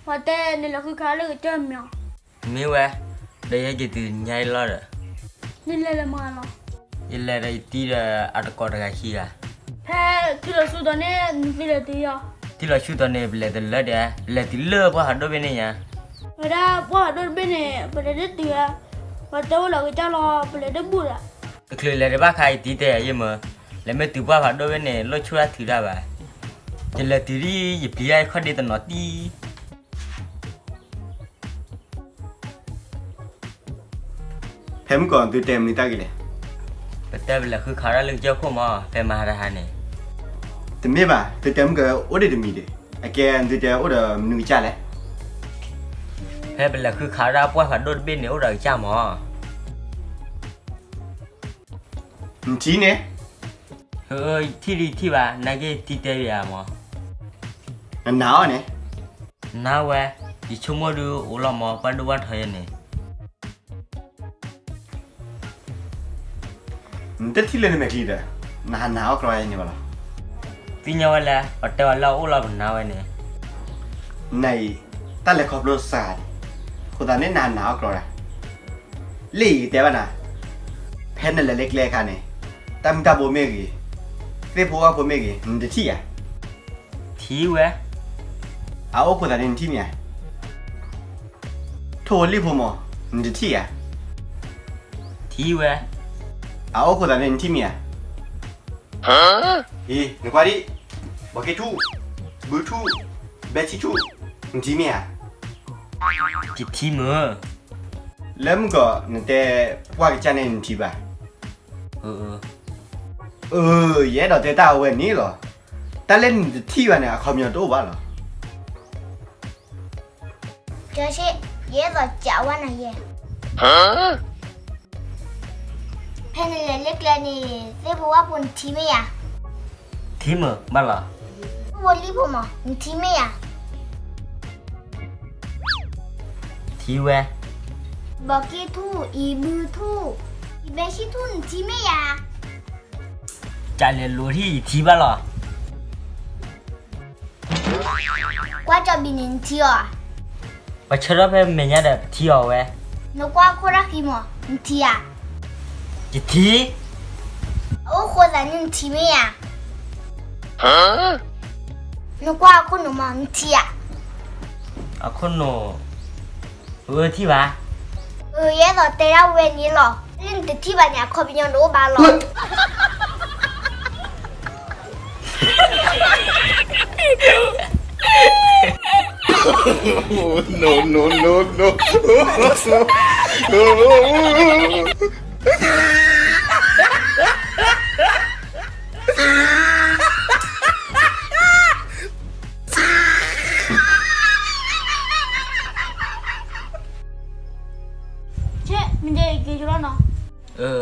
ว่าแต่นี่แหละคือขาเลยเจ้าเมีย มีเว้ยได้ยังจะตื่นใหญ่แล้วเหรอ นี่แหละมาละ อีเล่ได้ตีละอัดกอดกันขี้อ่ะ แพ้ที่เราสู้ตอนนี้นี่แหละตีอ่ะ ที่เราชูตอนนี้เปล่าแต่เลิศเด้เลิศที่เลิศเพราะหัดด้วยเป็นยัง ไม่ได้ว่าโดนเป็นเนี่ยเป็นได้ตีอ่ะว่าแต่ว่าเราก็จะรอเป็นได้บุญอ่ะ เคยเลยได้บ้าใครตีแต่ยังมั้งแล้วไม่ตื่นว่าหัดด้วยเป็นเนี่ยรถช่วยถือได้ป่ะจะเลิศที่รีหยิบที่ไอ้ข้อดีตลอดตี แพมก่อนตัวเต็มนี่ตากี่เลย แต่เวลาคือขาเราเลือกเจ้าข้อมาเป็นมาหาเนี่ย แต่ไม่ป่ะตัวเต็มก็โอ้เด็ดมีเด้ไอ้แกตัวเต็มโอ้เด้หนึ่งจ่าเลย แพ้เป็นแหละคือขาเราปวดหัดด้วยเป็นเนี่ยเราจ้าหมอ จีเนี่ย เฮ้ยที่ดีที่ว่านักเก็ตที่เตะยาหมอ หนาวเนี่ย น้าเว้ยดิชั่วโมงดูอุลามอปันดูวันเท่านี้ แต่ที่เล่นไม่กี่เด้หนาวกลายเนี่ยบ้าล่ะ ที่เนี่ยวันละปัตตวันละอุลามน้าเว้ยเนี่ย ในตาเล็กขอบรถสาดคนตาเนี่ยหนาวกลายลี่แต่ว่าน่ะแพนนั่นแหละเล็กๆค่ะเนี่ยแต่มันตาโบเมกี้เสียผัวโบเมกี้มันจะที่อ่ะ ที่เว้ย เอาคนตาเนี่ยที่เนี่ยโทรรีบผมอ่ะมันจะที่อ่ะ ที่เว้ย เอาคนตาเนี่ยที่เนี่ยฮะนึกว่าดิบอกแค่ทูบูทูเบสทูมันที่เนี่ย จิตที่มือ แล้วมึงก็นั่นแต่ว่าจะเนี่ยที่ป่ะ แย่ดอกเตต้าเว้ยนี่เหรอแต่เล่นที่วันเนี่ยเขามีตัวบ้าเหรอ这些也在加完了耶。แพ้นี่เล็กๆนี่เรียกว่าปุ่นทีไม่อ่ะ ที่มือบ้าล่ะ วันรีบมาทีไม่อ่ะ ที่เว้ย บอกกี่ทูอีบือทูอีเบชิทูทีไม่อ่ะ จะเรียนรู้ที่ที่บ้าล่ะ กว่าจะบินทีอ่ะ ว่าเชื่อเป็นเมียเด็กที่เอาเว้ย นึกว่าคนรักกี่โมทีอ่ะ จิตที่ โอ้คนละนึงทีไม่อ่ะนึกว่าคนหนุ่มทีอ่ะ อ่ะคนโน่ที่ว่า แย่ต่อเตะเราเวนี่หรอเล่นแต่ที่บ้านเนี่ยเขาเป็นยังรู้บ้านหรอ no no no no เช่มันจะกี่จุดแล้วเนาะ เออ